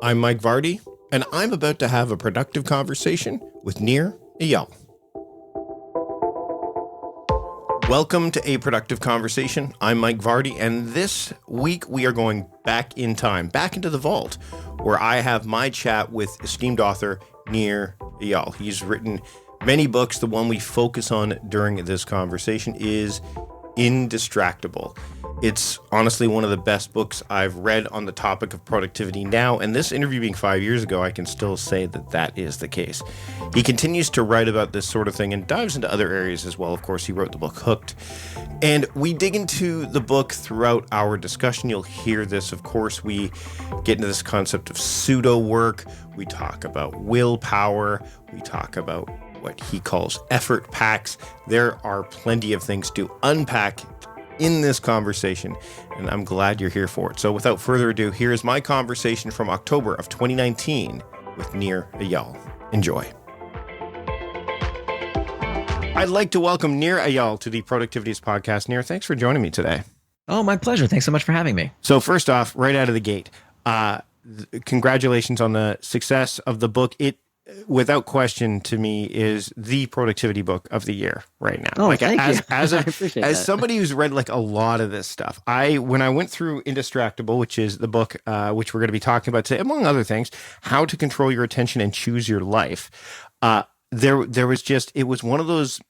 I'm Mike Vardy, and I'm about to have a productive conversation with Nir Eyal. Welcome to A Productive Conversation. I'm Mike Vardy, and this week we are going back in time, back into the vault, where I have my chat with esteemed author Nir Eyal. He's written many books. The one we focus on during this conversation is Indistractable. It's honestly one of the best books I've read on the topic of productivity now, and this interview being 5 years ago, I can still say that that is the case. He continues to write about this sort of thing and dives into other areas as well. Of course, he wrote the book Hooked, and we dig into the book throughout our discussion. You'll hear this. Of course, we get into this concept of pseudo work. We talk about willpower. We talk about what he calls effort packs. There are plenty of things to unpack in this conversation, and I'm glad you're here for it. So without further ado, here is my conversation from October of 2019 with Nir Eyal. Enjoy. I'd like to welcome Nir Eyal to the Productivities Podcast. Nir, thanks for joining me today. Oh, my pleasure. Thanks so much for having me. So first off, right out of the gate, congratulations on the success of the book. It, without question, to me, is the productivity book of the year right now. Oh, thank you. As somebody who's read like a lot of this stuff, when I went through Indistractable, which is the book which we're going to be talking about today, among other things, how to control your attention and choose your life. There was just, it was one of those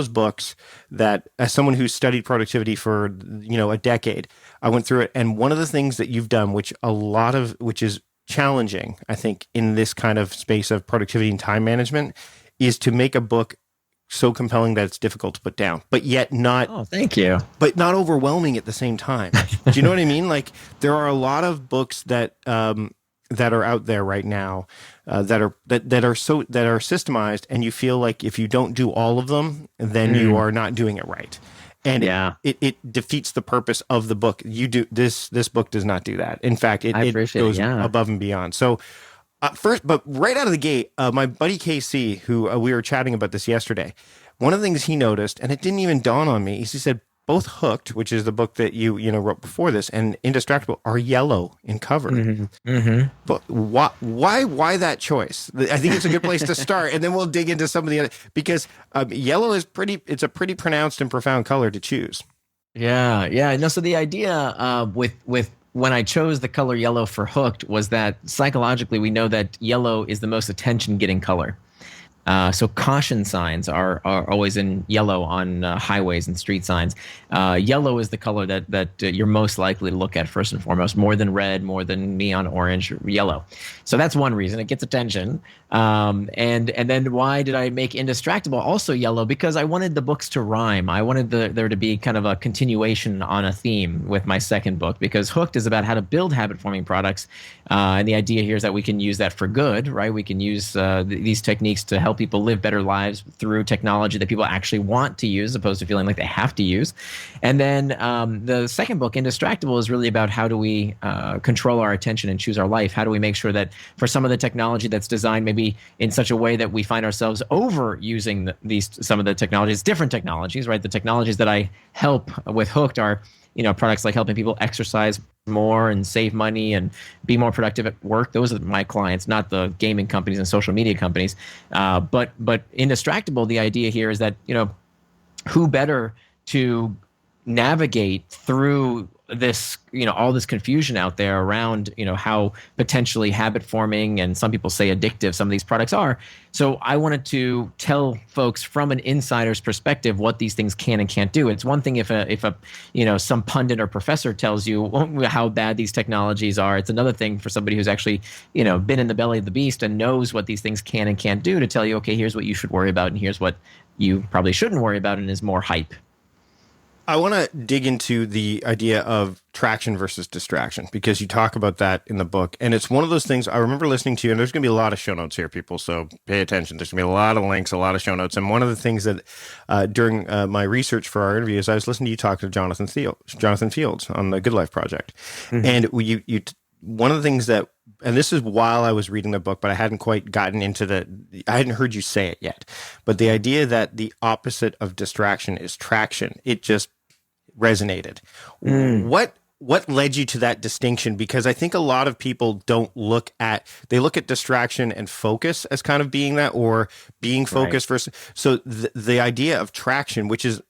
books that, as someone who's studied productivity for a decade, I went through it, and one of the things that you've done, which is challenging, I think, in this kind of space of productivity and time management, is to make a book so compelling that it's difficult to put down, but yet not. Oh, thank you. But not overwhelming at the same time. Do you know what I mean? Like, there are a lot of books that are out there right now that are systemized, and you feel like if you don't do all of them, then you are not doing it right. And it defeats the purpose of the book. You do this book does not do that. In fact, it goes above and beyond. So but right out of the gate, my buddy KC, who we were chatting about this yesterday, one of the things he noticed, and it didn't even dawn on me, is he said both Hooked, which is the book that you wrote before this, and Indistractable are yellow in cover. Mm-hmm. Mm-hmm. But why that choice? I think it's a good place to start, and then we'll dig into some of the other, because yellow is it's a pretty pronounced and profound color to choose. Yeah. No, so the idea with when I chose the color yellow for Hooked was that psychologically we know that yellow is the most attention-getting color. So caution signs are always in yellow on highways and street signs. Yellow is the color that you're most likely to look at first and foremost, more than red, more than neon orange, yellow. So that's one reason. It gets attention. And then why did I make Indistractable also yellow? Because I wanted the books to rhyme. I wanted there to be kind of a continuation on a theme with my second book, because Hooked is about how to build habit-forming products. And the idea here is that we can use that for good, right? We can use these techniques to help people live better lives through technology that people actually want to use, as opposed to feeling like they have to use. And then the second book, Indistractable, is really about how do we control our attention and choose our life? How do we make sure that for some of the technology that's designed maybe in such a way that we find ourselves overusing some of the technologies, different technologies, right? The technologies that I help with Hooked are products like helping people exercise more and save money and be more productive at work. Those are my clients, not the gaming companies and social media companies. But Indistractable, the idea here is that, who better to navigate through this, all this confusion out there around, how potentially habit forming and some people say addictive some of these products are. So I wanted to tell folks from an insider's perspective what these things can and can't do. It's one thing if some pundit or professor tells you how bad these technologies are. It's another thing for somebody who's actually, been in the belly of the beast and knows what these things can and can't do to tell you, okay, here's what you should worry about and here's what you probably shouldn't worry about, and is more hype. I want to dig into the idea of traction versus distraction, because you talk about that in the book. And it's one of those things I remember listening to you, and there's going to be a lot of show notes here, people, so pay attention. There's going to be a lot of links, a lot of show notes. And one of the things that during my research for our interview is I was listening to you talk to Jonathan Fields on the Good Life Project. Mm-hmm. And one of the things that, and this is while I was reading the book, but I hadn't quite gotten into I hadn't heard you say it yet, but the idea that the opposite of distraction is traction, it just resonated. What what led you to that distinction? Because I think a lot of people they look at distraction and focus as kind of being that, or being focused versus. So the idea of traction, which is,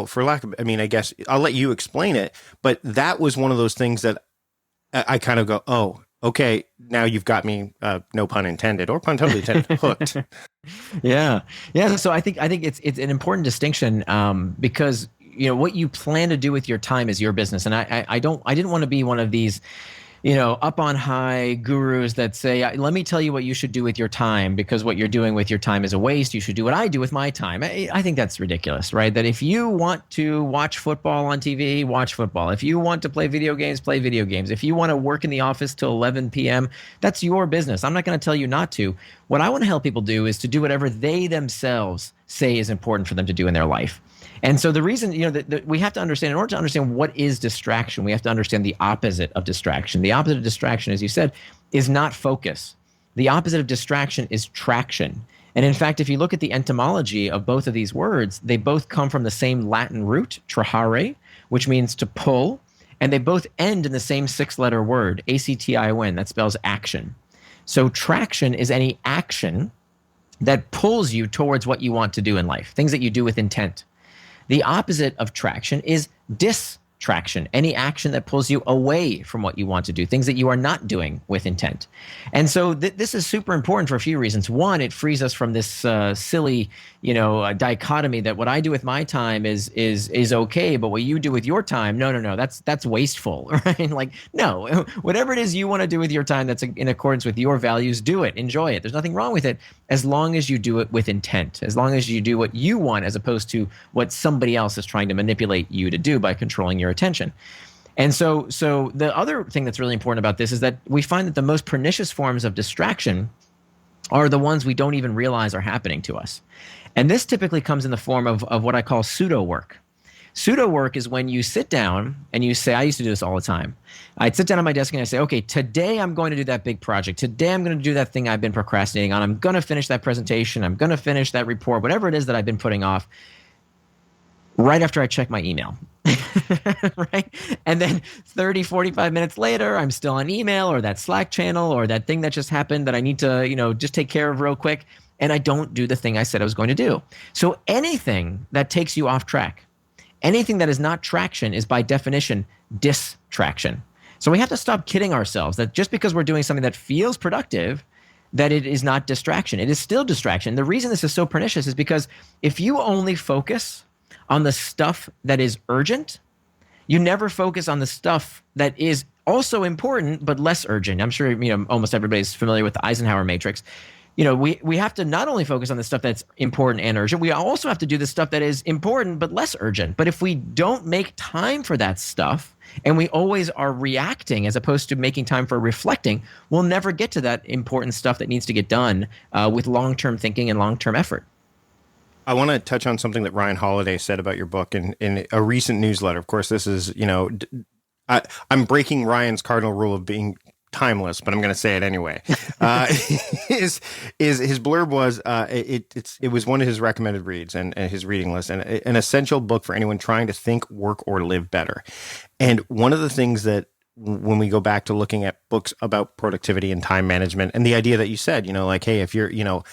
for lack of, I guess I'll let you explain it, but that was one of those things that I kind of go, oh, okay, now you've got me, no pun intended, or pun totally intended, hooked. Yeah. So I think it's an important distinction, because what you plan to do with your time is your business, and I didn't want to be one of these up on high gurus that say, let me tell you what you should do with your time, because what you're doing with your time is a waste. You should do what I do with my time. I think that's ridiculous, right? That if you want to watch football on TV, watch football. If you want to play video games, play video games. If you want to work in the office till 11 p.m., that's your business. I'm not going to tell you not to. What I want to help people do is to do whatever they themselves say is important for them to do in their life. And so the reason, that we have to understand, in order to understand what is distraction, we have to understand the opposite of distraction. The opposite of distraction, as you said, is not focus. The opposite of distraction is traction. And in fact, if you look at the etymology of both of these words, they both come from the same Latin root, trahare, which means to pull, and they both end in the same 6-letter word, A-C-T-I-O-N, that spells action. So traction is any action that pulls you towards what you want to do in life, things that you do with intent. The opposite of traction is distraction, any action that pulls you away from what you want to do, things that you are not doing with intent. And so this is super important for a few reasons. One, it frees us from this silly, dichotomy that what I do with my time is okay, but what you do with your time, no, that's wasteful, right? Like, no, whatever it is you want to do with your time that's in accordance with your values, do it, enjoy it. There's nothing wrong with it, as long as you do it with intent, as long as you do what you want, as opposed to what somebody else is trying to manipulate you to do by controlling your attention. And so the other thing that's really important about this is that we find that the most pernicious forms of distraction are the ones we don't even realize are happening to us. And this typically comes in the form of what I call pseudo work. Pseudo work is when you sit down and you say, I used to do this all the time. I'd sit down at my desk and I say, okay, today I'm going to do that big project. Today I'm going to do that thing I've been procrastinating on. I'm going to finish that presentation. I'm going to finish that report, whatever it is that I've been putting off, right after I check my email. Right? And then 30, 45 minutes later, I'm still on email or that Slack channel or that thing that just happened that I need to, just take care of real quick. And I don't do the thing I said I was going to do. So anything that takes you off track, anything that is not traction, is by definition distraction. So we have to stop kidding ourselves that just because we're doing something that feels productive, that it is not distraction. It is still distraction. The reason this is so pernicious is because if you only focus on the stuff that is urgent, you never focus on the stuff that is also important but less urgent. I'm sure almost everybody's familiar with the Eisenhower matrix. We have to not only focus on the stuff that's important and urgent, we also have to do the stuff that is important but less urgent. But if we don't make time for that stuff, and we always are reacting as opposed to making time for reflecting, we'll never get to that important stuff that needs to get done with long-term thinking and long-term effort. I want to touch on something that Ryan Holiday said about your book in a recent newsletter. Of course, this is, I'm breaking Ryan's cardinal rule of being timeless, but I'm going to say it anyway. His blurb was it was one of his recommended reads and his reading list, and an essential book for anyone trying to think, work, or live better. And one of the things that when we go back to looking at books about productivity and time management, and the idea that you said, hey, if you're,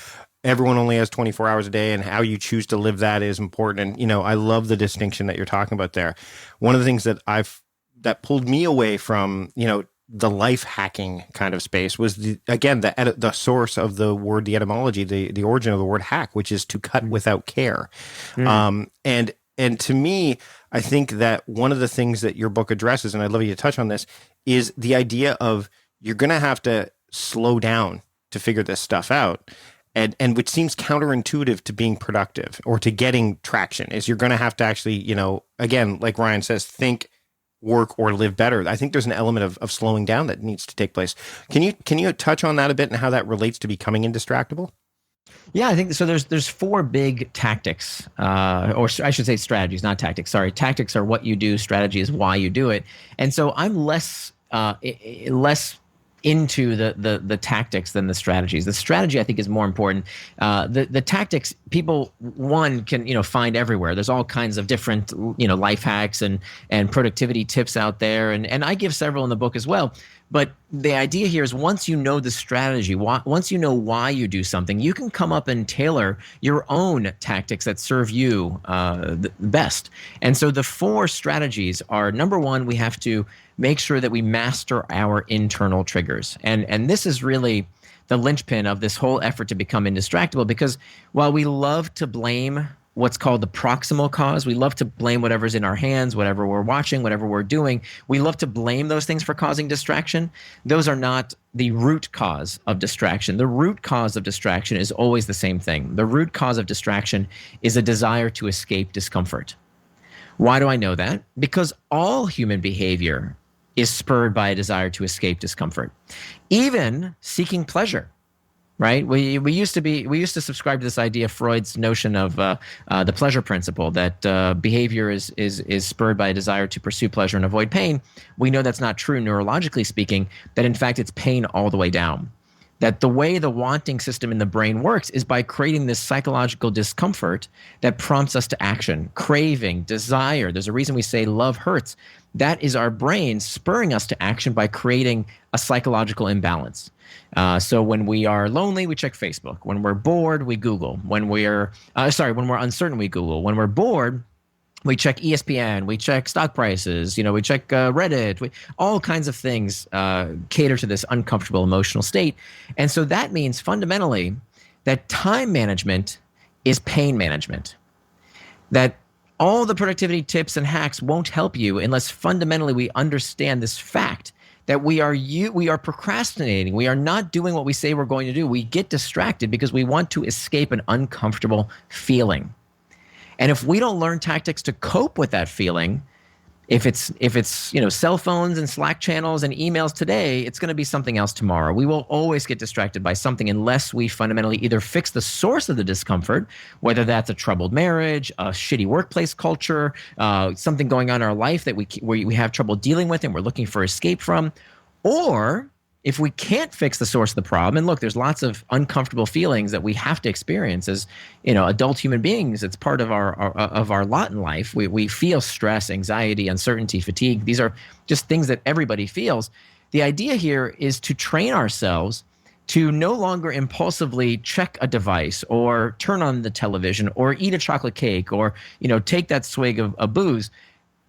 everyone only has 24 hours a day, and how you choose to live that is important. And, I love the distinction that you're talking about there. One of the things that that pulled me away from, the life hacking kind of space was the source of the word, the etymology, the origin of the word hack, which is to cut without care. And to me, I think that one of the things that your book addresses, and I'd love you to touch on this, is the idea of you're going to have to slow down to figure this stuff out. And which seems counterintuitive to being productive or to getting traction, is you're going to have to actually, again, like Ryan says, think, work, or live better. I think there's an element of slowing down that needs to take place. Can you touch on that a bit and how that relates to becoming indistractable? Yeah, I think so. There's 4 big tactics, or I should say strategies, not tactics. Sorry, tactics are what you do. Strategy is why you do it. And so I'm less into the tactics than the strategies. The strategy, I think, is more important. The tactics, people, one, can find everywhere. There's all kinds of different life hacks and productivity tips out there, and I give several in the book as well. But the idea here is once you know the strategy, once you know why you do something, you can come up and tailor your own tactics that serve you the best. And so the 4 strategies are: number one, we have to make sure that we master our internal triggers. And this is really the linchpin of this whole effort to become indistractable, because while we love to blame what's called the proximal cause, we love to blame whatever's in our hands, whatever we're watching, whatever we're doing, we love to blame those things for causing distraction. Those are not the root cause of distraction. The root cause of distraction is always the same thing. The root cause of distraction is a desire to escape discomfort. Why do I know that? Because all human behavior is spurred by a desire to escape discomfort, even seeking pleasure. Right? We used to subscribe to this idea, Freud's notion of the pleasure principle, that behavior is spurred by a desire to pursue pleasure and avoid pain. We know that's not true neurologically speaking, that in fact it's pain all the way down. That the way the wanting system in the brain works is by creating this psychological discomfort that prompts us to action, craving, desire. There's a reason we say love hurts. That is our brain spurring us to action by creating a psychological imbalance. So when we are lonely, we check Facebook. When we're bored, we Google. When we're uncertain, we Google. When we're bored, we check ESPN, we check stock prices, we check Reddit, all kinds of things cater to this uncomfortable emotional state. And so that means fundamentally that time management is pain management. That all the productivity tips and hacks won't help you unless fundamentally we understand this fact that we are procrastinating. We are not doing what we say we're going to do. We get distracted because we want to escape an uncomfortable feeling. And if we don't learn tactics to cope with that feeling, if it's cell phones and Slack channels and emails today, it's going to be something else tomorrow. We will always get distracted by something unless we fundamentally either fix the source of the discomfort, whether that's a troubled marriage, a shitty workplace culture, something going on in our life that we have trouble dealing with and we're looking for escape from, or if we can't fix the source of the problem, and look, there's lots of uncomfortable feelings that we have to experience as adult human beings. It's part of our lot in life. We feel stress, anxiety, uncertainty, fatigue. These are just things that everybody feels. The idea here is to train ourselves to no longer impulsively check a device or turn on the television or eat a chocolate cake or take that swig of booze.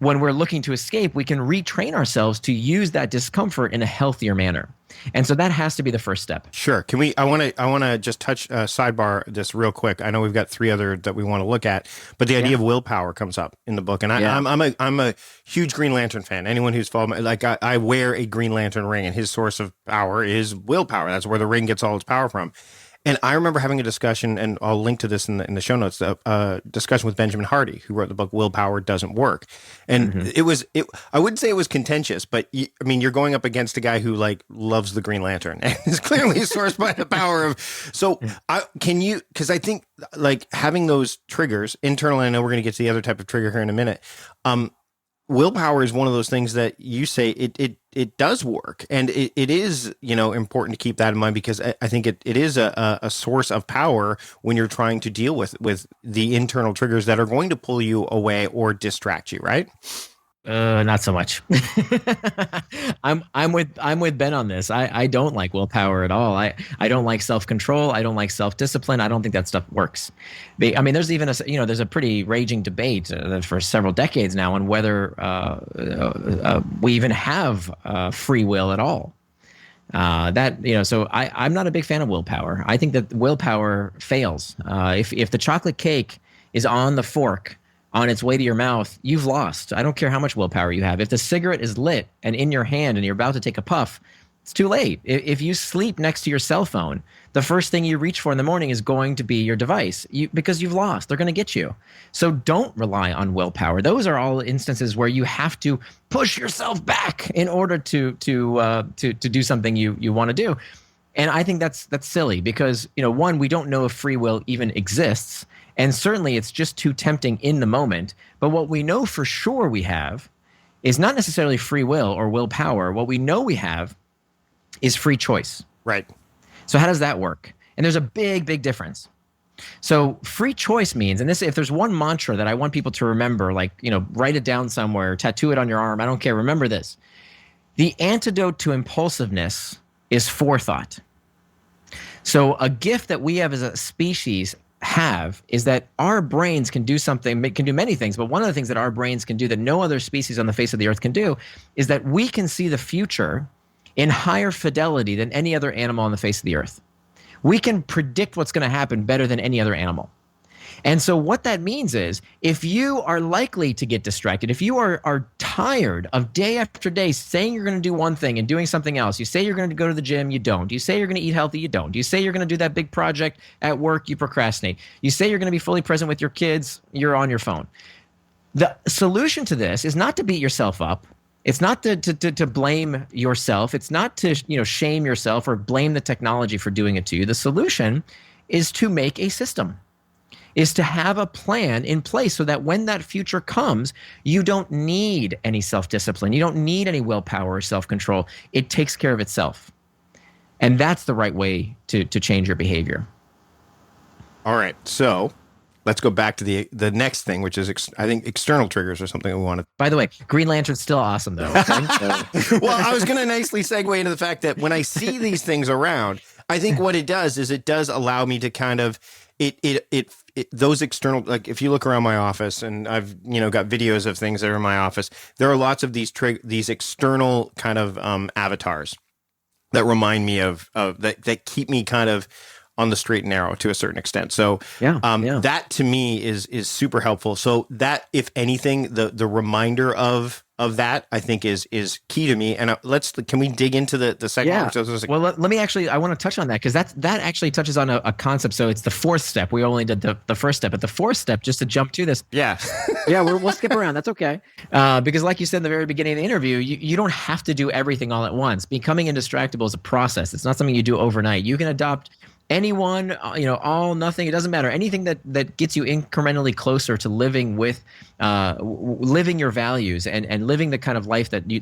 When we're looking to escape, we can retrain ourselves to use that discomfort in a healthier manner. And so that has to be the first step. Sure. Can we? I want to just touch sidebar this real quick. I know we've got 3 other that we want to look at, but the idea of willpower comes up in the book, and I'm a huge Green Lantern fan. Anyone who's followed me, I wear a Green Lantern ring, and his source of power is willpower. That's where the ring gets all its power from. And I remember having a discussion, and I'll link to this in the show notes, a discussion with Benjamin Hardy, who wrote the book Willpower Doesn't Work. And I wouldn't say it was contentious, but you're going up against a guy who loves the Green Lantern and is clearly sourced by the power of. So because I think having those triggers internally, I know we're going to get to the other type of trigger here in a minute. Willpower is one of those things that you say it does work, and it is important to keep that in mind, because I think it is a source of power when you're trying to deal with the internal triggers that are going to pull you away or distract you, right? Not so much. I'm with Ben on this. I don't like willpower at all. I don't like self-control. I don't like self-discipline. I don't think that stuff works. There's even there's a pretty raging debate for several decades now on whether we even have free will at all. So I'm not a big fan of willpower. I think that willpower fails. If the chocolate cake is on the fork on its way to your mouth, you've lost. I don't care how much willpower you have. If the cigarette is lit and in your hand and you're about to take a puff, it's too late. If you sleep next to your cell phone, the first thing you reach for in the morning is going to be your device because you've lost. They're going to get you. So don't rely on willpower. Those are all instances where you have to push yourself back in order to do something you want to do. And I think that's silly because, one, we don't know if free will even exists. And certainly it's just too tempting in the moment. But what we know for sure we have is not necessarily free will or willpower. What we know we have is free choice. Right. So how does that work? And there's a big, big difference. So free choice means, and this, if there's one mantra that I want people to remember, like, write it down somewhere, tattoo it on your arm, I don't care, remember this. The antidote to impulsiveness is forethought. So a gift that we have as a species is that our brains can do something, can do many things, but one of the things that our brains can do that no other species on the face of the earth can do is that we can see the future in higher fidelity than any other animal on the face of the earth. We can predict what's going to happen better than any other animal. And so what that means is if you are likely to get distracted, if you are tired of day after day saying you're going to do one thing and doing something else, you say you're going to go to the gym, you don't. You say you're going to eat healthy, you don't. You say you're going to do that big project at work, you procrastinate. You say you're going to be fully present with your kids, you're on your phone. The solution to this is not to beat yourself up. It's not to blame yourself. It's not to shame yourself or blame the technology for doing it to you. The solution is to make a system, is to have a plan in place so that when that future comes, you don't need any self-discipline. You don't need any willpower or self-control. It takes care of itself. And that's the right way to change your behavior. All right. So let's go back to the next thing, which is, I think, external triggers or something we want to. By the way, Green Lantern's still awesome, though. Okay? Well, I was going to nicely segue into the fact that when I see these things around, I think what it does is it does allow me to kind of, those external, like if you look around my office, and I've got videos of things that are in my office, there are lots of these external kind of avatars that remind me of that keep me kind of on the straight and narrow to a certain extent. So that to me is super helpful. So that, if anything, the reminder of that, I think is key to me. And can we dig into the second one? So well, let me actually, I want to touch on that because that actually touches on a concept. So it's the fourth step. We only did the first step, but the fourth step, just to jump to this. Yeah. We'll skip around. That's okay. Because like you said in the very beginning of the interview, you don't have to do everything all at once. Becoming indistractable is a process. It's not something you do overnight. You can adopt anyone, all, nothing, it doesn't matter. Anything that gets you incrementally closer to living your values and living the kind of life that you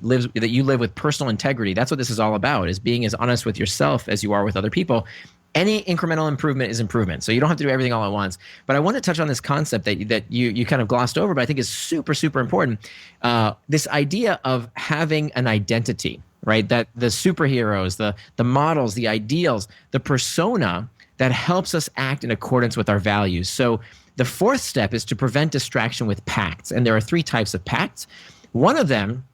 live with personal integrity. That's what this is all about, is being as honest with yourself as you are with other people. Any incremental improvement is improvement. So you don't have to do everything all at once. But I want to touch on this concept that you kind of glossed over, but I think is super, super important. This idea of having an identity. Right, that the superheroes, the models, the ideals, the persona that helps us act in accordance with our values. So the fourth step is to prevent distraction with pacts. And there are three types of pacts. One of them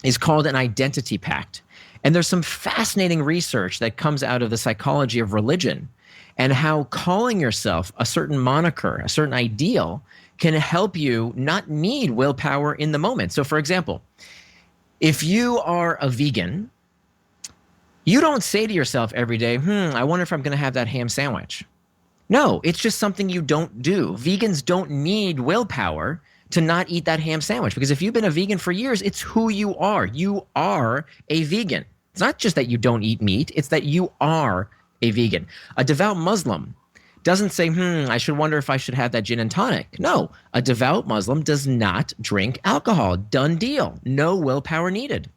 is called an identity pact. And there's some fascinating research that comes out of the psychology of religion and how calling yourself a certain moniker, a certain ideal, can help you not need willpower in the moment. So for example, if you are a vegan, you don't say to yourself every day, I wonder if I'm going to have that ham sandwich. No, it's just something you don't do. Vegans don't need willpower to not eat that ham sandwich, because if you've been a vegan for years, it's who you are. You are a vegan. It's not just that you don't eat meat, it's that you are a vegan. A devout Muslim doesn't say, I should wonder if I should have that gin and tonic. No, a devout Muslim does not drink alcohol. Done deal. No willpower needed.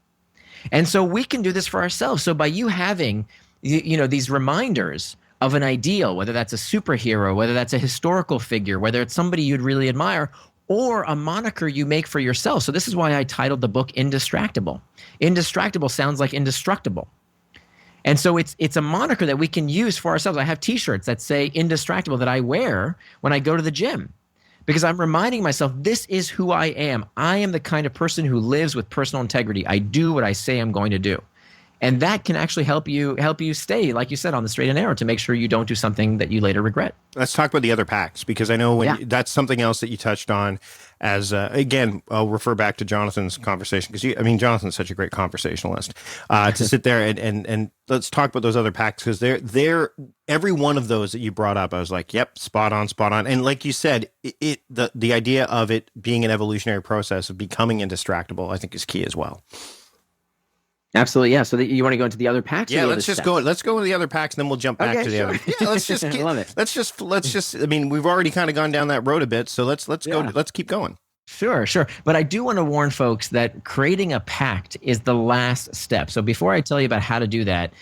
And so we can do this for ourselves. So by you having, these reminders of an ideal, whether that's a superhero, whether that's a historical figure, whether it's somebody you'd really admire, or a moniker you make for yourself. So this is why I titled the book Indistractable. Indistractable sounds like indestructible. And so it's a moniker that we can use for ourselves. I have T-shirts that say Indistractable that I wear when I go to the gym, because I'm reminding myself, this is who I am. I am the kind of person who lives with personal integrity. I do what I say I'm going to do. And that can actually help you stay, like you said, on the straight and narrow to make sure you don't do something that you later regret. Let's talk about the other packs, because I know that's something else that you touched on. As again, I'll refer back to Jonathan's conversation, because Jonathan's such a great conversationalist. To sit there and let's talk about those other packs, because they're every one of those that you brought up, I was like, yep, spot on. And like you said, the idea of it being an evolutionary process of becoming indistractable, I think, is key as well. Absolutely, yeah. So you want to go into the other packs? Yeah, let's go with the other packs, and then we'll jump back to the other. Yeah, let's just love it. Let's just. I mean, we've already kind of gone down that road a bit, so let's go. Let's keep going. Sure, sure. But I do want to warn folks that creating a pact is the last step. So before I tell you about how to do that,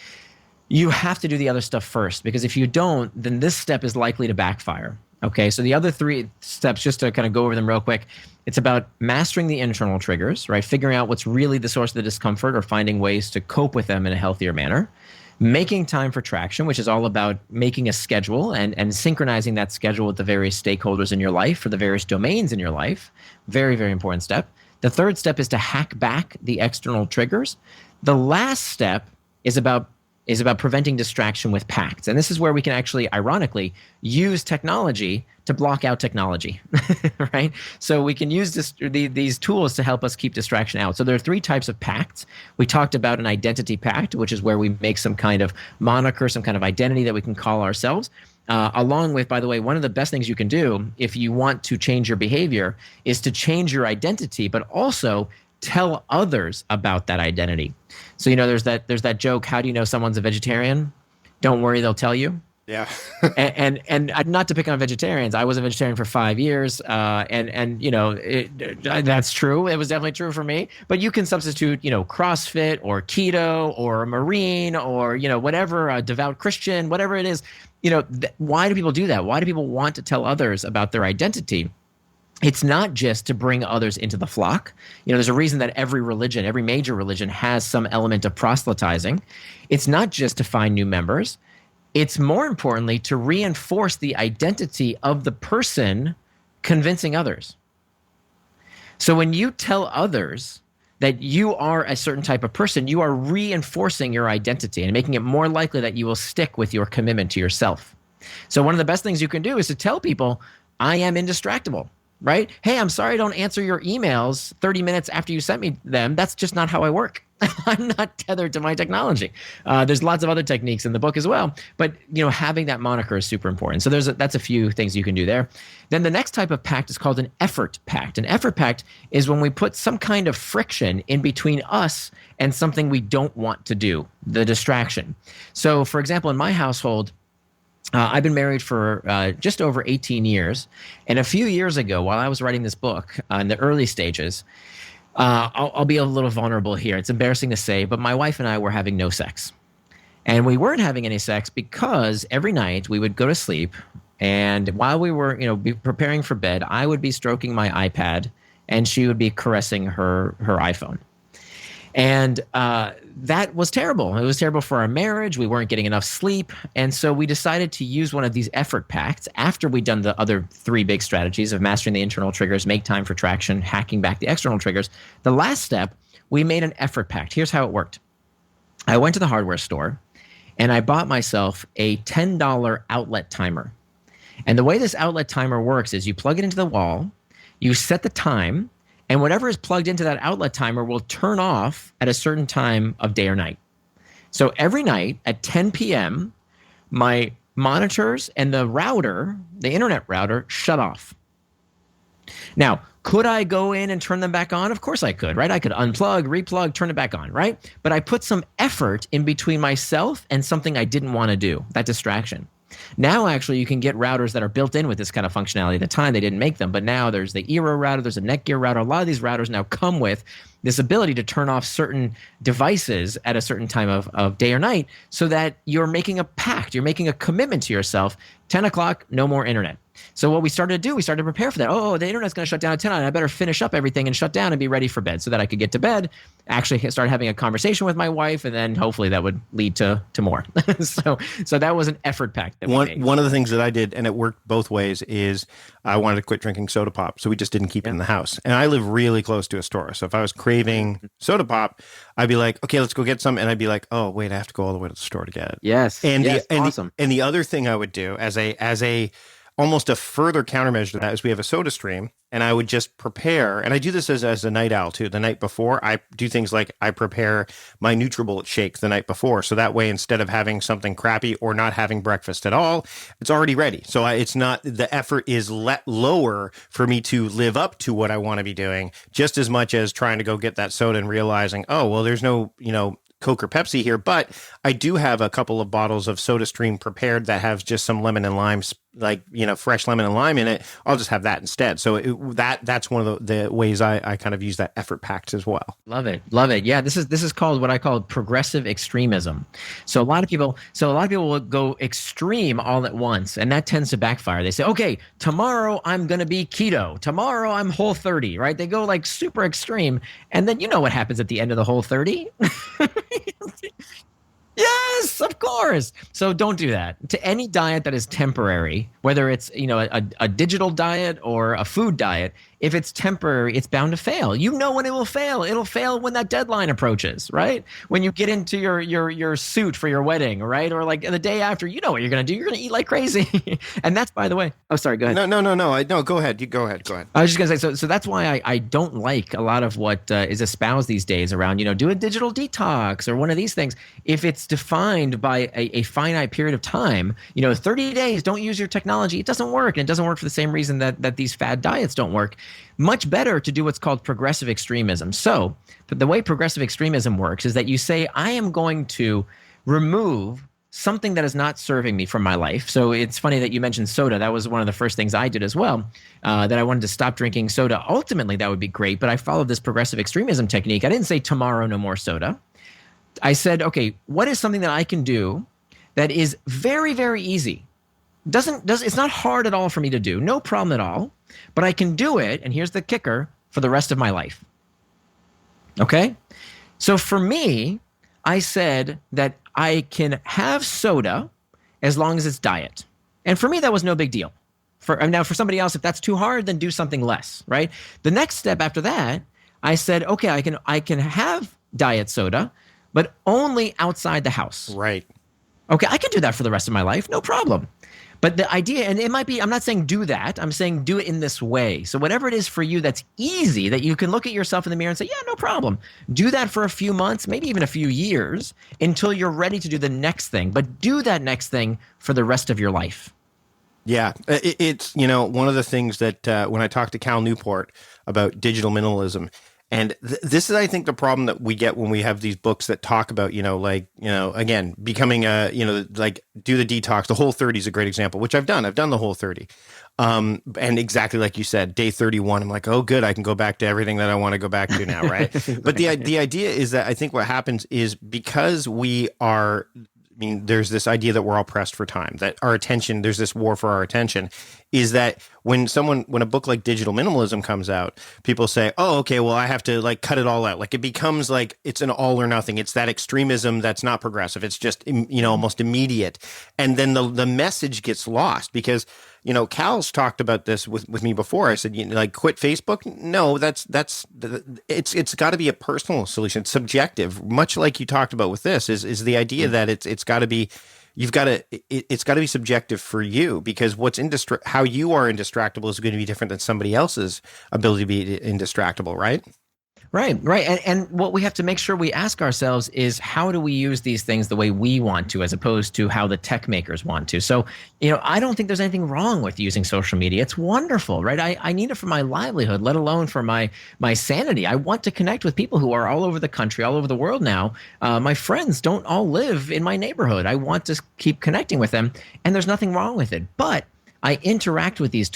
you have to do the other stuff first, because if you don't, then this step is likely to backfire. Okay, so the other three steps, just to kind of go over them real quick, it's about mastering the internal triggers, right? Figuring out what's really the source of the discomfort or finding ways to cope with them in a healthier manner. Making time for traction, which is all about making a schedule and synchronizing that schedule with the various stakeholders in your life for the various domains in your life. Very, very important step. The third step is to hack back the external triggers. The last step is about preventing distraction with pacts. And this is where we can actually, ironically, use technology to block out technology, right? So we can use these tools to help us keep distraction out. So there are three types of pacts. We talked about an identity pact, which is where we make some kind of moniker, some kind of identity that we can call ourselves. Along with, by the way, one of the best things you can do if you want to change your behavior is to change your identity, but also tell others about that identity. So, there's that joke, how do you know someone's a vegetarian? Don't worry, they'll tell you. Yeah. and not to pick on vegetarians. I was a vegetarian for 5 years, that's true. It was definitely true for me. But you can substitute, CrossFit or keto or a Marine or, whatever, a devout Christian, whatever it is. Why do people do that? Why do people want to tell others about their identity? It's not just to bring others into the flock. There's a reason that every religion, every major religion has some element of proselytizing. It's not just to find new members. It's more importantly to reinforce the identity of the person convincing others. So when you tell others that you are a certain type of person, you are reinforcing your identity and making it more likely that you will stick with your commitment to yourself. So one of the best things you can do is to tell people, I am indistractable. Right? Hey, I'm sorry I don't answer your emails 30 minutes after you sent me them. That's just not how I work. I'm not tethered to my technology. There's lots of other techniques in the book as well, but having that moniker is super important. So that's a few things you can do there. Then the next type of pact is called an effort pact. An effort pact is when we put some kind of friction in between us and something we don't want to do, the distraction. So, for example, in my household, I've been married for just over 18 years. And a few years ago, while I was writing this book in the early stages, I'll be a little vulnerable here. It's embarrassing to say, but my wife and I were having no sex. And we weren't having any sex because every night we would go to sleep. And while we were, preparing for bed, I would be stroking my iPad and she would be caressing her iPhone. And that was terrible. It was terrible for our marriage. We weren't getting enough sleep. And so we decided to use one of these effort pacts after we'd done the other three big strategies of mastering the internal triggers, make time for traction, hacking back the external triggers. The last step, we made an effort pact. Here's how it worked. I went to the hardware store and I bought myself a $10 outlet timer. And the way this outlet timer works is you plug it into the wall, you set the time, and whatever is plugged into that outlet timer will turn off at a certain time of day or night. So every night at 10 p.m., my monitors and the router, the internet router, shut off. Now, could I go in and turn them back on? Of course I could, right? I could unplug, replug, turn it back on, right? But I put some effort in between myself and something I didn't want to do, that distraction. Now, actually, you can get routers that are built in with this kind of functionality. At the time, they didn't make them, but now there's the Eero router, there's a Netgear router. A lot of these routers now come with this ability to turn off certain devices at a certain time of day or night so that you're making a pact, you're making a commitment to yourself. 10 o'clock, no more internet. So what we started to do, we started to prepare for that. Oh, the internet's going to shut down at 10, and I better finish up everything and shut down and be ready for bed so that I could get to bed, actually start having a conversation with my wife, and then hopefully that would lead to more. So that was an effort pact that we made. One of the things that I did, and it worked both ways, is I wanted to quit drinking soda pop, so we just didn't keep it in the house. And I live really close to a store, so if I was craving soda pop, I'd be like, okay, let's go get some, and I'd be like, oh, wait, I have to go all the way to the store to get it. Yes, awesome. And the other thing I would do as a almost a further countermeasure to that is we have a soda stream, and I would just prepare, and I do this as a night owl too. The night before, I do things like I prepare my NutriBullet shake the night before. So that way, instead of having something crappy or not having breakfast at all, it's already ready. So it's not, the effort is lower for me to live up to what I want to be doing, just as much as trying to go get that soda and realizing, oh, well, there's no, Coke or Pepsi here, but I do have a couple of bottles of SodaStream prepared that have just some lemon and lime, like, fresh lemon and lime in it. I'll just have that instead. So that's one of the ways I kind of use that effort packed as well. Love it. Love it. Yeah, this is called what I call progressive extremism. So a lot of people will go extreme all at once, and that tends to backfire. They say, "Okay, tomorrow I'm going to be keto. Tomorrow I'm Whole30," right? They go like super extreme, and then you know what happens at the end of the Whole30? Yes, of course. So don't do that. To any diet that is temporary, whether it's a digital diet or a food diet, if it's temporary, it's bound to fail. You know when it will fail. It'll fail when that deadline approaches, right? When you get into your suit for your wedding, right? Or like the day after, you know what you're gonna do. You're gonna eat like crazy. And that's, by the way. Oh, sorry. Go ahead. No. Go ahead. You go ahead. Go ahead. I was just gonna say. So that's why I don't like a lot of what is espoused these days around do a digital detox or one of these things. If it's defined by a finite period of time, 30 days, don't use your technology. It doesn't work, and it doesn't work for the same reason that these fad diets don't work. Much better to do what's called progressive extremism. So the way progressive extremism works is that you say, I am going to remove something that is not serving me from my life. So it's funny that you mentioned soda. That was one of the first things I did as well, that I wanted to stop drinking soda. Ultimately, that would be great, but I followed this progressive extremism technique. I didn't say tomorrow, no more soda. I said, okay, what is something that I can do that is very, very easy? It's not hard at all for me to do, no problem at all, but I can do it, and here's the kicker, for the rest of my life. Okay? So for me, I said that I can have soda as long as it's diet. And for me, that was no big deal. Now, for somebody else, if that's too hard, then do something less, right? The next step after that, I said, okay, I can have diet soda, but only outside the house. Right. Okay, I can do that for the rest of my life, no problem. But the idea, and it might be, I'm not saying do that, I'm saying do it in this way. So whatever it is for you that's easy, that you can look at yourself in the mirror and say, yeah, no problem. Do that for a few months, maybe even a few years, until you're ready to do the next thing. But do that next thing for the rest of your life. Yeah, it's, one of the things that when I talked to Cal Newport about digital minimalism, and this is, I think, the problem that we get when we have these books that talk about, again, becoming like do the detox. The Whole30 is a great example, which I've done. I've done the Whole30. And exactly like you said, day 31, I'm like, oh, good. I can go back to everything that I want to go back to now. Right. But the idea is that I think what happens is because there's this idea that we're all pressed for time, that our attention, there's this war for our attention, is that when a book like Digital Minimalism comes out, people say, oh, okay, well, I have to like cut it all out. Like it becomes like it's an all or nothing. It's that extremism that's not progressive. It's just, almost immediate. And then the message gets lost because, Cal's talked about this with me before. I said, like quit Facebook. No, it's got to be a personal solution. It's subjective, much like you talked about with this is the idea that it's got to be, it's got to be subjective for you because how you are indistractable is going to be different than somebody else's ability to be indistractable, right? Right. And what we have to make sure we ask ourselves is how do we use these things the way we want to, as opposed to how the tech makers want to. So, I don't think there's anything wrong with using social media. It's wonderful, right? I need it for my livelihood, let alone for my sanity. I want to connect with people who are all over the country, all over the world now. My friends don't all live in my neighborhood. I want to keep connecting with them, and there's nothing wrong with it. But I interact with these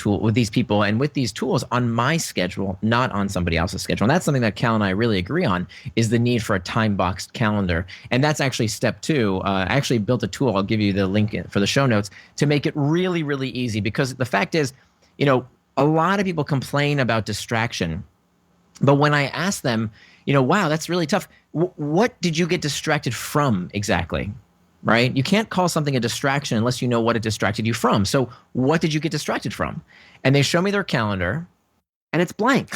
people and with these tools on my schedule, not on somebody else's schedule. And that's something that Cal and I really agree on, is the need for a time-boxed calendar. And that's actually step 2. I actually built a tool, I'll give you the link for the show notes, to make it really, really easy. Because the fact is, a lot of people complain about distraction. But when I ask them, wow, that's really tough. What did you get distracted from exactly? Right? You can't call something a distraction unless you know what it distracted you from. So what did you get distracted from? And they show me their calendar and it's blank.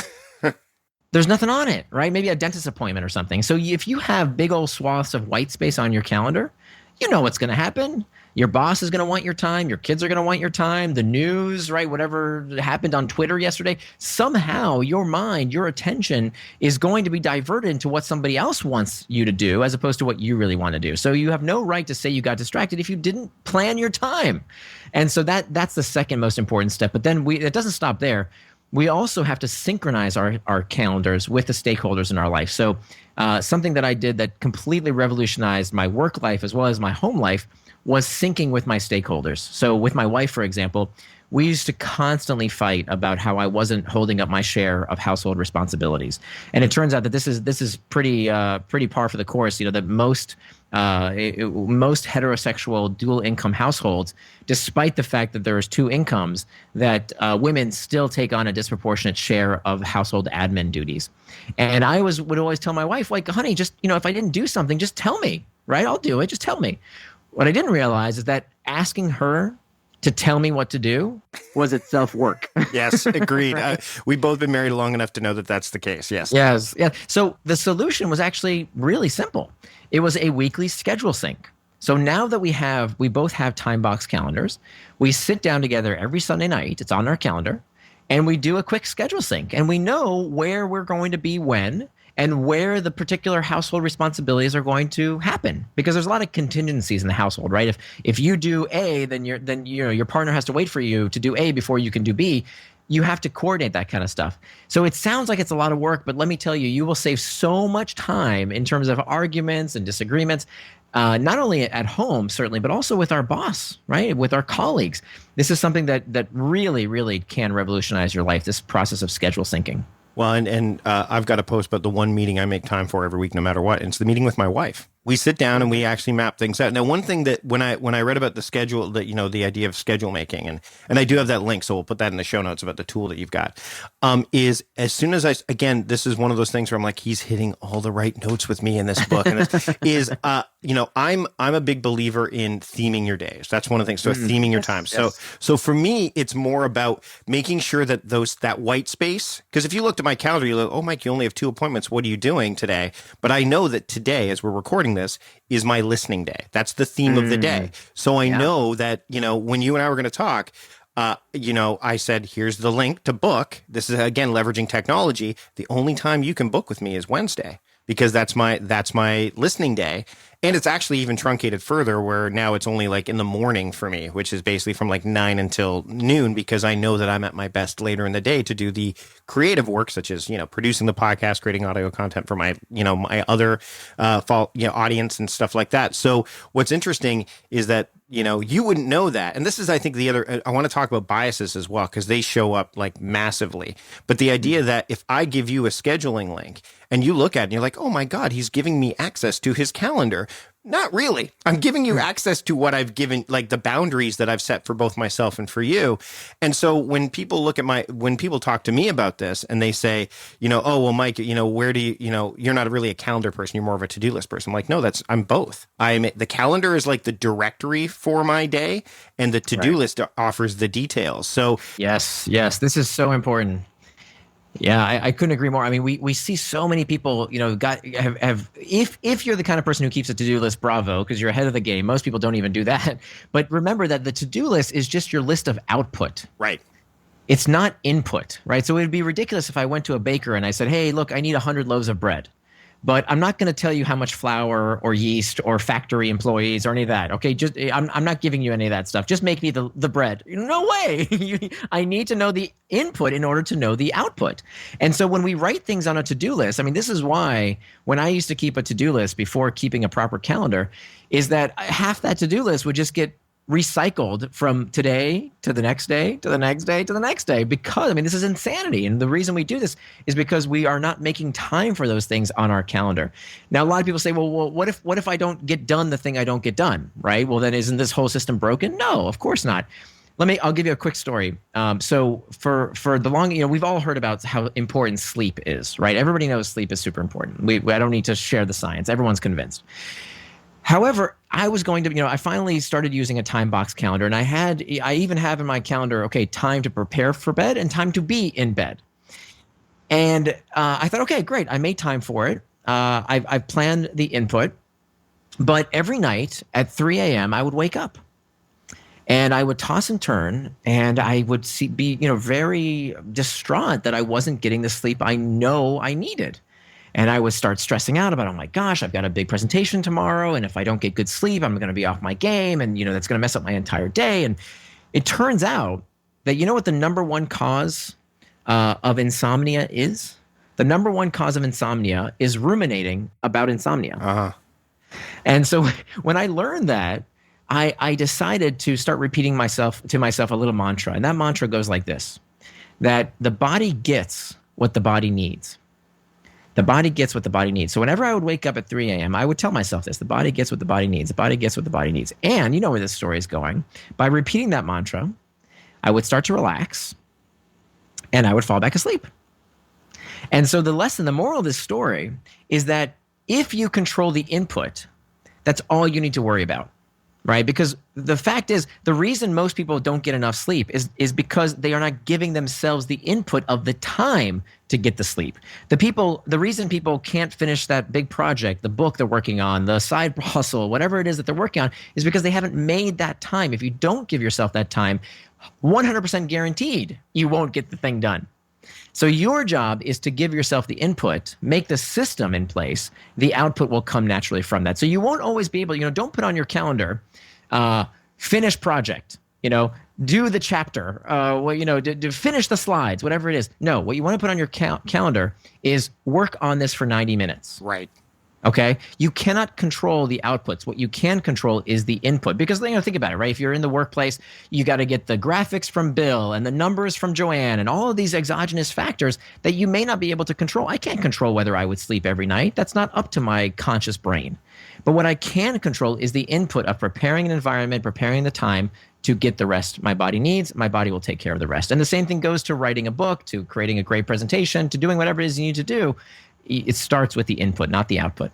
There's nothing on it, right? Maybe a dentist appointment or something. So if you have big old swaths of white space on your calendar, you know what's going to happen. Your boss is going to want your time. Your kids are going to want your time. The news, right? Whatever happened on Twitter yesterday. Somehow your mind, your attention is going to be diverted into what somebody else wants you to do as opposed to what you really want to do. So you have no right to say you got distracted if you didn't plan your time. And so that's the second most important step. But then it doesn't stop there. we also have to synchronize our calendars with the stakeholders in our life. So something that I did that completely revolutionized my work life as well as my home life was syncing with my stakeholders. So with my wife, for example, we used to constantly fight about how I wasn't holding up my share of household responsibilities. And it turns out that this is pretty par for the course. That most heterosexual dual income households, despite the fact that there's two incomes, that women still take on a disproportionate share of household admin duties. And I would always tell my wife, like, honey, just, if I didn't do something, just tell me, right? I'll do it. Just tell me. What I didn't realize is that asking her to tell me what to do was itself work. Yes, agreed. Right? We've both been married long enough to know that that's the case. Yes. Yes. Yeah. So the solution was actually really simple. It was a weekly schedule sync. So now that we both have time box calendars, we sit down together every Sunday night. It's on our calendar, and we do a quick schedule sync, and we know where we're going to be when, and where the particular household responsibilities are going to happen, because there's a lot of contingencies in the household, right? If you do A, then your partner has to wait for you to do A before you can do B. You have to coordinate that kind of stuff. So it sounds like it's a lot of work, but let me tell you, you will save so much time in terms of arguments and disagreements, not only at home, certainly, but also with our boss, right? With our colleagues. This is something that really, really can revolutionize your life, this process of schedule syncing. Well, and I've got a post about the one meeting I make time for every week, no matter what. And it's the meeting with my wife. We sit down and we actually map things out. Now, one thing that when I read about the schedule, that the idea of schedule making, and I do have that link, so we'll put that in the show notes about the tool that you've got, is as soon as this is one of those things where I'm like, he's hitting all the right notes with me in this book, and I'm a big believer in theming your days. That's one of the things. So theming your time. Yes. So for me, it's more about making sure that that white space, because if you looked at my calendar, you're like, oh, Mike, you only have 2 appointments. What are you doing today? But I know that today, as we're recording this, is my listening day. That's the theme of the day. So I know that, when you and I were going to talk, I said, here's the link to book. This is, again, leveraging technology. The only time you can book with me is Wednesday, because that's my listening day. And it's actually even truncated further, where now it's only like in the morning for me, which is basically from like 9 until noon, because I know that I'm at my best later in the day to do the creative work, such as, producing the podcast, creating audio content for my, my other audience and stuff like that. So what's interesting is that, you wouldn't know that. And this is, I think, the other, I want to talk about biases as well, because they show up like massively. But the idea that if I give you a scheduling link and you look at it and you're like, oh my God, he's giving me access to his calendar. Not really. I'm giving you access to what I've given, like the boundaries that I've set for both myself and for you. And so when people talk to me about this and they say, oh, well, Mike, where do you're not really a calendar person. You're more of a to-do list person. I'm like, no, I'm both. The calendar is like the directory for my day, and the to-do list offers the details. So yes, this is so important. Yeah, I couldn't agree more. I mean, we see so many people, if you're the kind of person who keeps a to-do list, bravo, because you're ahead of the game. Most people don't even do that. But remember that the to-do list is just your list of output. Right. It's not input, right? So it would be ridiculous if I went to a baker and I said, hey, look, I need 100 loaves of bread. But I'm not going to tell you how much flour or yeast or factory employees or any of that. Okay, I'm not giving you any of that stuff. Just make me the bread. No way. I need to know the input in order to know the output. And so when we write things on a to-do list, I mean, this is why when I used to keep a to-do list before keeping a proper calendar, is that half that to-do list would just get recycled from today to the next day, to the next day, to the next day, because, I mean, this is insanity. And the reason we do this is because we are not making time for those things on our calendar. Now, a lot of people say, well, what if I don't get done the thing I don't get done, right? Well, then isn't this whole system broken? No, of course not. I'll give you a quick story. So for the long, we've all heard about how important sleep is, right? Everybody knows sleep is super important. I don't need to share the science. Everyone's convinced. However, I was going to, I finally started using a time box calendar, and I even have in my calendar, okay, time to prepare for bed and time to be in bed. And I thought, okay, great. I made time for it. I've planned the input, but every night at 3 a.m. I would wake up and I would toss and turn, and I would be very distraught that I wasn't getting the sleep I know I needed. And I would start stressing out about, oh my gosh, I've got a big presentation tomorrow, and if I don't get good sleep, I'm going to be off my game, and that's going to mess up my entire day. And it turns out that what the number one cause of insomnia is? The number one cause of insomnia is ruminating about insomnia. Uh-huh. And so when I learned that, I decided to start repeating to myself a little mantra. And that mantra goes like this, that the body gets what the body needs. The body gets what the body needs. So whenever I would wake up at 3 a.m., I would tell myself this: the body gets what the body needs. The body gets what the body needs. And you know where this story is going. By repeating that mantra, I would start to relax and I would fall back asleep. And so the moral of this story is that if you control the input, that's all you need to worry about. Right? Because the fact is, the reason most people don't get enough sleep is because they are not giving themselves the input of the time to get the sleep. The reason people can't finish that big project, the book they're working on, the side hustle, whatever it is that they're working on, is because they haven't made that time. If you don't give yourself that time, 100% guaranteed you won't get the thing done. So your job is to give yourself the input, make the system in place. The output will come naturally from that. So you won't always be able, don't put on your calendar, finish project, do the chapter, to finish the slides, whatever it is. No, what you want to put on your calendar is work on this for 90 minutes. Right. Okay. You cannot control the outputs. What you can control is the input, because think about it, right? If you're in the workplace, you got to get the graphics from Bill and the numbers from Joanne and all of these exogenous factors that you may not be able to control. I can't control whether I would sleep every night. That's not up to my conscious brain. But what I can control is the input of preparing an environment, preparing the time to get the rest my body needs. My body will take care of the rest. And the same thing goes to writing a book, to creating a great presentation, to doing whatever it is you need to do. It starts with the input, not the output.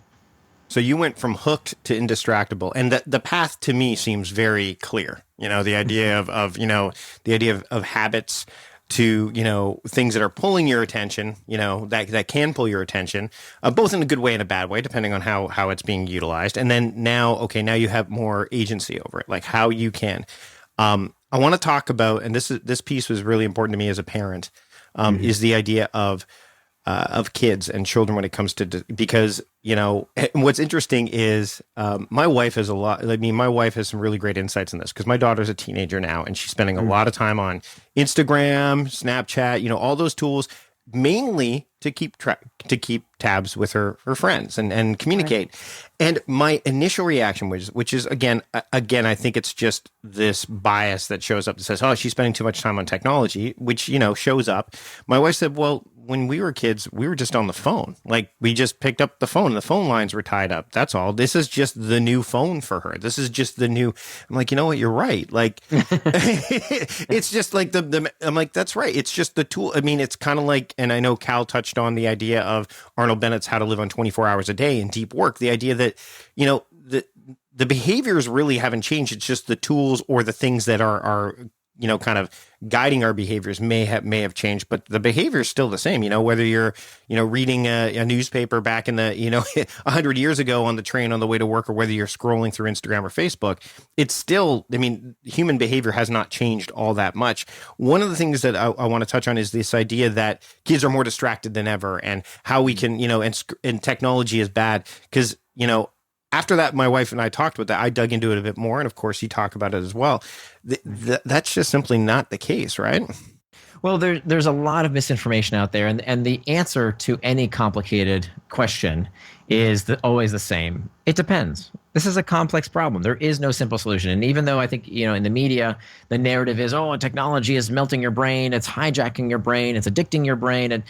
So you went from hooked to indistractable, and the path to me seems very clear. The idea of habits to, things that are pulling your attention, that can pull your attention, both in a good way and a bad way, depending on how it's being utilized. And then now you have more agency over it, like how you can. I want to talk about, and this piece was really important to me as a parent, is the idea of kids and children when it comes to, because, what's interesting is my wife has my wife has some really great insights in this, because my daughter's a teenager now and she's spending a lot of time on Instagram, Snapchat, all those tools, mainly to keep tabs with her friends and communicate. Right. And my initial reaction which is again, I think it's just this bias that shows up that says, oh, she's spending too much time on technology, which, shows up. My wife said, well, when we were kids, we were just on the phone. Like, we just picked up the phone and the phone lines were tied up. That's all. This is just the new phone for her. This is just the new. I'm like, you know what? You're right. Like, it's just like I'm like, that's right. It's just the tool. I mean, it's kind of like, and I know Cal touched on the idea of Arnold Bennett's How to Live on 24 Hours a Day in Deep Work. The idea that, the behaviors really haven't changed. It's just the tools or the things that are kind of guiding our behaviors may have changed, but the behavior is still the same. Whether you're, reading a newspaper back in the, 100 years ago on the train on the way to work, or whether you're scrolling through Instagram or Facebook, it's still, human behavior has not changed all that much. One of the things that I want to touch on is this idea that kids are more distracted than ever, and how we can, and technology is bad because, after that, my wife and I talked about that. I dug into it a bit more. And of course, you talk about it as well. That's just simply not the case, right? Well, there's a lot of misinformation out there. And the answer to any complicated question is always the same. It depends. This is a complex problem. There is no simple solution. And even though I think, in the media, the narrative is, oh, technology is melting your brain, it's hijacking your brain, it's addicting your brain. And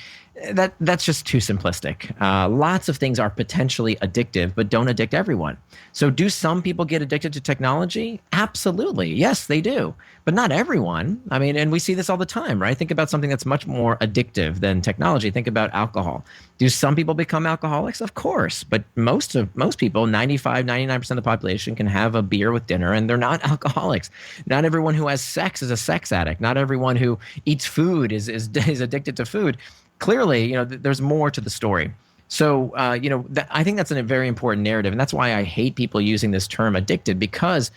that's just too simplistic. Lots of things are potentially addictive, but don't addict everyone. So do some people get addicted to technology? Absolutely. Yes, they do. But not everyone. And we see this all the time, right? Think about something that's much more addictive than technology. Think about alcohol. Do some people become alcoholics? Of course. But most people, 95, 99% of the population, can have a beer with dinner and they're not alcoholics. Not everyone who has sex is a sex addict. Not everyone who eats food is addicted to food. Clearly, there's more to the story. So, I think that's a very important narrative. And that's why I hate people using this term addicted, because,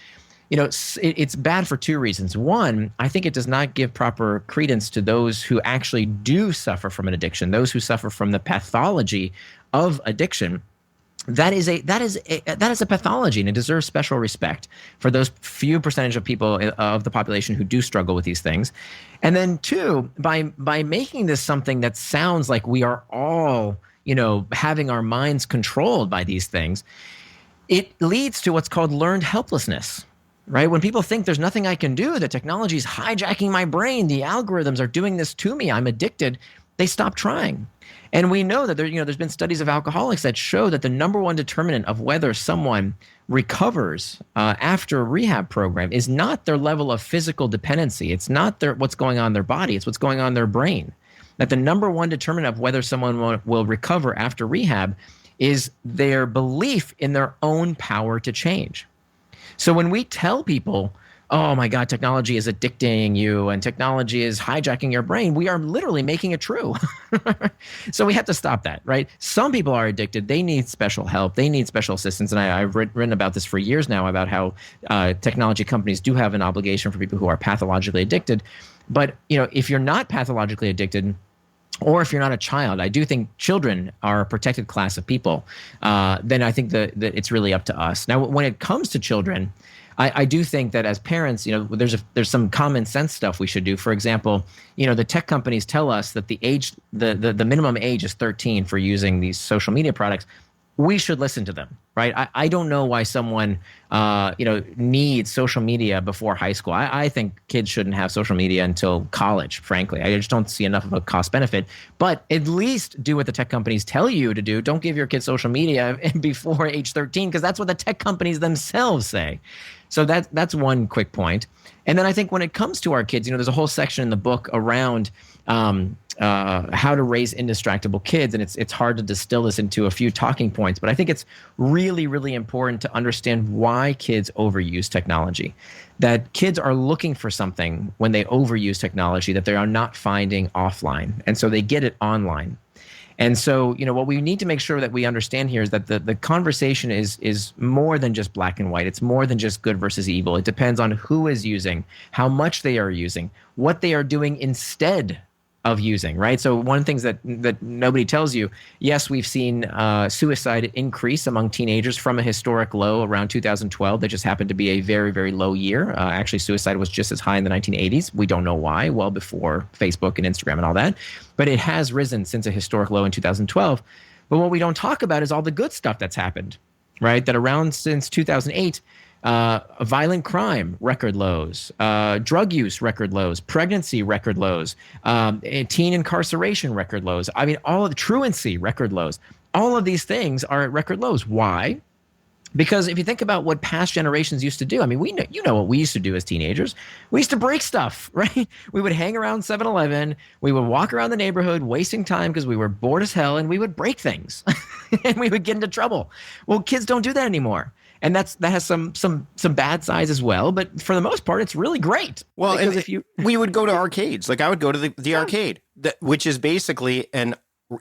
it's bad for two reasons. One, I think it does not give proper credence to those who actually do suffer from an addiction, those who suffer from the pathology of addiction. that is a pathology, and it deserves special respect for those few percentage of people of the population who do struggle with these things. And then two, by making this something that sounds like we are all, having our minds controlled by these things, it leads to what's called learned helplessness. Right? When people think there's nothing I can do, the technology is hijacking my brain, the algorithms are doing this to me, I'm addicted, they stop trying. And we know that there's been studies of alcoholics that show that the number one determinant of whether someone recovers after a rehab program is not their level of physical dependency. It's not what's going on in their body. It's what's going on in their brain. That the number one determinant of whether someone will recover after rehab is their belief in their own power to change. So when we tell people, oh my God, technology is addicting you and technology is hijacking your brain, we are literally making it true. So we have to stop that, right? Some people are addicted. They need special help. They need special assistance. And I've written about this for years now, about how technology companies do have an obligation for people who are pathologically addicted. But if you're not pathologically addicted, or if you're not a child, I do think children are a protected class of people. Then I think that it's really up to us. Now, when it comes to children, I do think that as parents, there's some common sense stuff we should do. For example, the tech companies tell us that the minimum age is 13 for using these social media products. We should listen to them, right? I don't know why someone, needs social media before high school. I think kids shouldn't have social media until college, frankly. I just don't see enough of a cost benefit. But at least do what the tech companies tell you to do. Don't give your kids social media before age 13, because that's what the tech companies themselves say. So that's one quick point. And then I think when it comes to our kids, there's a whole section in the book around how to raise indistractable kids. And it's hard to distill this into a few talking points, but I think it's really, really important to understand why kids overuse technology. That kids are looking for something when they overuse technology that they are not finding offline. And so they get it online. And so, what we need to make sure that we understand here is that the conversation is more than just black and white. It's more than just good versus evil. It depends on who is using, how much they are using, what they are doing instead of using, right? So one of the things that nobody tells you, yes, we've seen suicide increase among teenagers from a historic low around 2012. That just happened to be a very, very low year. Actually, suicide was just as high in the 1980s. We don't know why, well before Facebook and Instagram and all that. But it has risen since a historic low in 2012. But what we don't talk about is all the good stuff that's happened, right? That around since 2008, violent crime, record lows, drug use, record lows, pregnancy, record lows, teen incarceration, record lows. I mean, all of the truancy, record lows. All of these things are at record lows. Why? Because if you think about what past generations used to do, I mean, you know what we used to do as teenagers. We used to break stuff, right? We would hang around 7-Eleven. We would walk around the neighborhood wasting time because we were bored as hell, and we would break things and we would get into trouble. Well, kids don't do that anymore. And that has some bad sides as well, but for the most part, it's really great. Well, and we would go to arcades. Like I would go to the arcade, which is basically an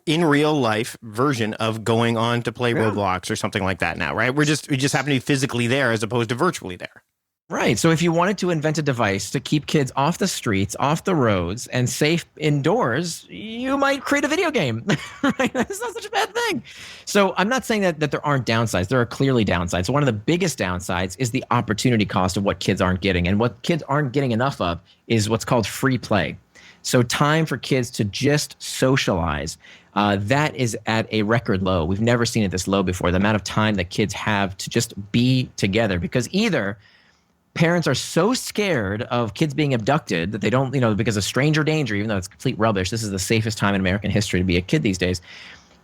in real life version of going on to play Roblox or something like that now, right? We just happen to be physically there as opposed to virtually there. Right. So if you wanted to invent a device to keep kids off the streets, off the roads, and safe indoors, you might create a video game. Right? That's not such a bad thing. So I'm not saying that there aren't downsides. There are clearly downsides. So one of the biggest downsides is the opportunity cost of what kids aren't getting. And what kids aren't getting enough of is what's called free play. So time for kids to just socialize, that is at a record low. We've never seen it this low before. The amount of time that kids have to just be together, because either parents are so scared of kids being abducted that they don't, because of stranger danger, even though it's complete rubbish. This is the safest time in American history to be a kid these days.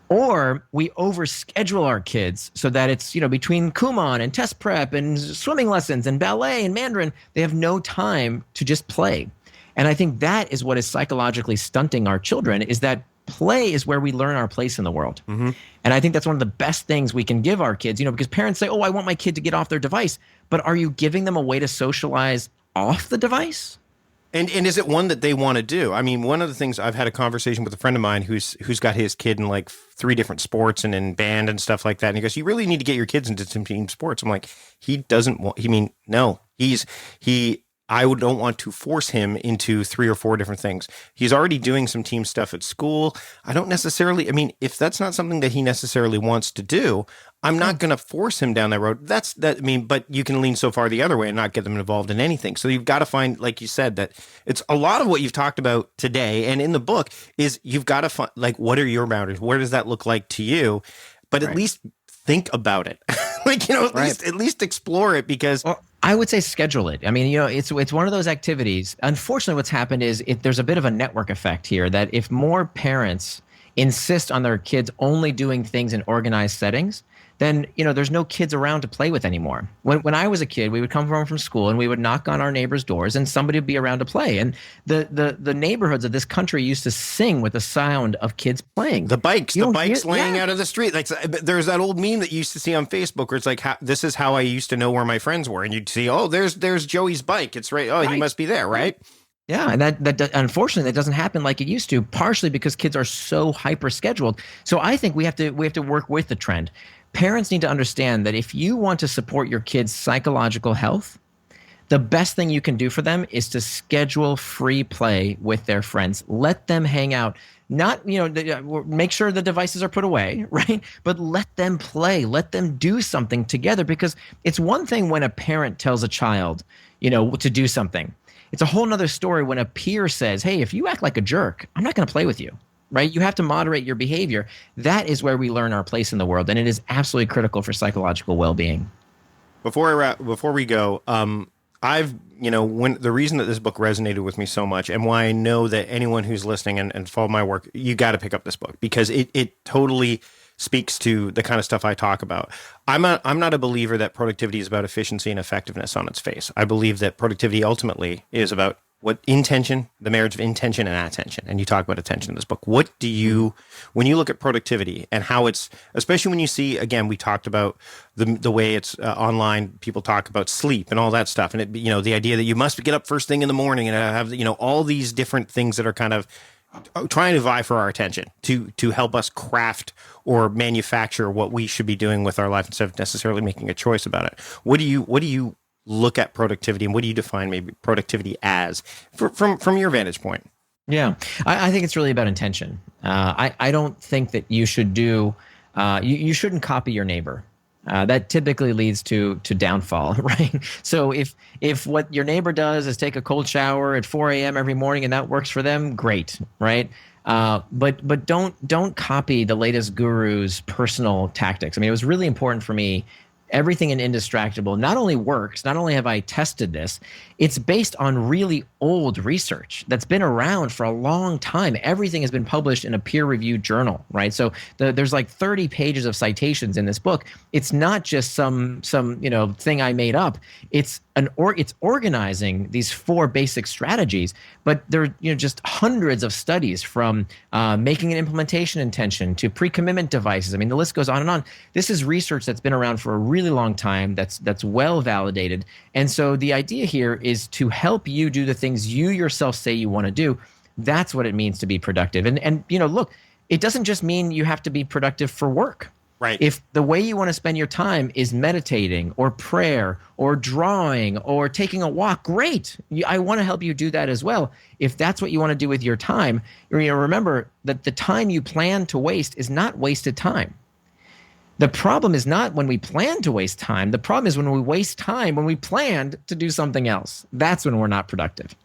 Or we overschedule our kids so that it's, between Kumon and test prep and swimming lessons and ballet and Mandarin, they have no time to just play. And I think that is what is psychologically stunting our children, is that play is where we learn our place in the world. Mm-hmm. And I think that's one of the best things we can give our kids, because parents say, oh, I want my kid to get off their device. But are you giving them a way to socialize off the device? And is it one that they want to do? I mean, one of the things, I've had a conversation with a friend of mine who's got his kid in like 3 different sports and in band and stuff like that. And he goes, you really need to get your kids into some team sports. I'm like, no, I don't want to force him into 3 or 4 different things. He's already doing some team stuff at school. I don't necessarily, if that's not something that he necessarily wants to do, I'm not going to force him down that road. I mean, but you can lean so far the other way and not get them involved in anything. So you've got to find, like you said, that it's a lot of what you've talked about today and in the book is you've got to find, like, what are your boundaries? Where does that look like to you? But at least think about it. Like, at least explore it because. Well, I would say schedule it. I mean, it's one of those activities. Unfortunately, what's happened is there's a bit of a network effect here that if more parents insist on their kids only doing things in organized settings, then there's no kids around to play with anymore. When I was a kid, we would come home from school and we would knock on our neighbors' doors and somebody would be around to play. And the neighborhoods of this country used to sing with the sound of kids playing. The bikes laying out of the street. Like there's that old meme that you used to see on Facebook where it's like, this is how I used to know where my friends were. And you'd see, oh, there's Joey's bike. It's right. Oh, he must be there, right? Yeah, and that unfortunately that doesn't happen like it used to, partially because kids are so hyper scheduled. So I think we have to work with the trend. Parents need to understand that if you want to support your kids' psychological health, the best thing you can do for them is to schedule free play with their friends. Let them hang out. Not, make sure the devices are put away, right? But let them play. Let them do something together, because it's one thing when a parent tells a child, to do something. It's a whole nother story when a peer says, hey, if you act like a jerk, I'm not going to play with you. Right? You have to moderate your behavior. That is where we learn our place in the world, and it is absolutely critical for psychological well-being. Before we go, when the reason that this book resonated with me so much, and why I know that anyone who's listening and follow my work, you got to pick up this book because it totally speaks to the kind of stuff I talk about. I'm not a believer that productivity is about efficiency and effectiveness on its face. I believe that productivity ultimately is about the marriage of intention and attention. And you talk about attention in this book. When you look at productivity and how it's, especially when you see, again, we talked about the way it's online, people talk about sleep and all that stuff. And the idea that you must get up first thing in the morning and have, all these different things that are kind of trying to vie for our attention to help us craft or manufacture what we should be doing with our life instead of necessarily making a choice about it. What do you look at productivity, and what do you define maybe productivity as from your vantage point? Yeah, I think it's really about intention. I don't think that you should you shouldn't copy your neighbor. That typically leads to downfall, right? So if what your neighbor does is take a cold shower at 4 a.m. every morning and that works for them, great, right? But don't copy the latest guru's personal tactics. I mean, it was really important for me. Everything in Indistractable not only works, not only have I tested this, it's based on really old research that's been around for a long time. Everything has been published in a peer-reviewed journal, right? So there's like 30 pages of citations in this book. It's not just some thing I made up. It's organizing these 4 basic strategies, but there are just hundreds of studies from making an implementation intention to pre-commitment devices. I mean, the list goes on and on. This is research that's been around for a really long time, that's well validated. And so the idea here is to help you do the things you yourself say you want to do. That's what it means to be productive. And look, it doesn't just mean you have to be productive for work. Right. If the way you want to spend your time is meditating or prayer or drawing or taking a walk, great. I want to help you do that as well. If that's what you want to do with your time, remember that the time you plan to waste is not wasted time. The problem is not when we plan to waste time. The problem is when we waste time when we planned to do something else. That's when we're not productive.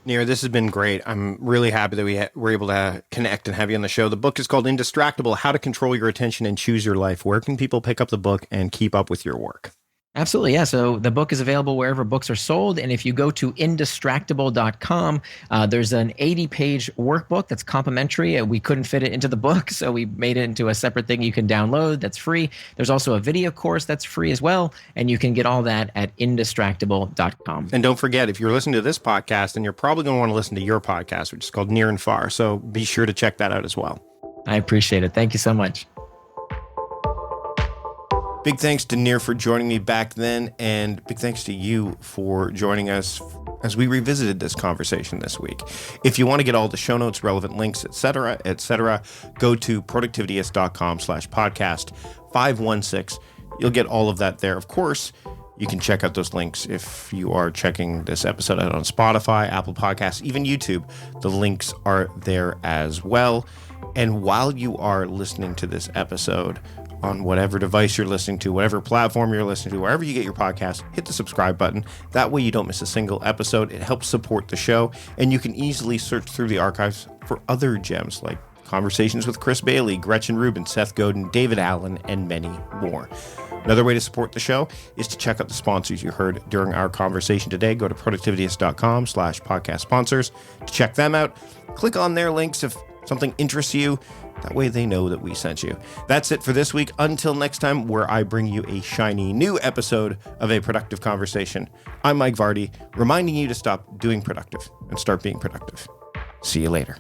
Nir, this has been great. I'm really happy that we were able to connect and have you on the show. The book is called Indistractable: How to Control Your Attention and Choose Your Life. Where can people pick up the book and keep up with your work? Absolutely, yeah. So the book is available wherever books are sold. And if you go to Indistractable.com, there's an 80-page workbook that's complimentary. We couldn't fit it into the book, so we made it into a separate thing you can download that's free. There's also a video course that's free as well. And you can get all that at Indistractable.com. And don't forget, if you're listening to this podcast, then you're probably going to want to listen to your podcast, which is called Near and Far. So be sure to check that out as well. I appreciate it. Thank you so much. Big thanks to Nir for joining me back then, and big thanks to you for joining us as we revisited this conversation this week. If you want to get all the show notes, relevant links, etc., go to productivityist.com/podcast 516. You'll get all of that there. Of course, you can check out those links if you are checking this episode out on Spotify, Apple Podcasts, even YouTube. The links are there as well. And while you are listening to this episode, on whatever device you're listening to, whatever platform you're listening to, wherever you get your podcast, hit the subscribe button. That way you don't miss a single episode. It helps support the show, and you can easily search through the archives for other gems like conversations with Chris Bailey, Gretchen Rubin, Seth Godin, David Allen, and many more. Another way to support the show is to check out the sponsors you heard during our conversation today. Go to productivityist.com/podcast sponsors to check them out. Click on their links if something interests you. That way they know that we sent you. That's it for this week. Until next time, where I bring you a shiny new episode of A Productive Conversation. I'm Mike Vardy, reminding you to stop doing productive and start being productive. See you later.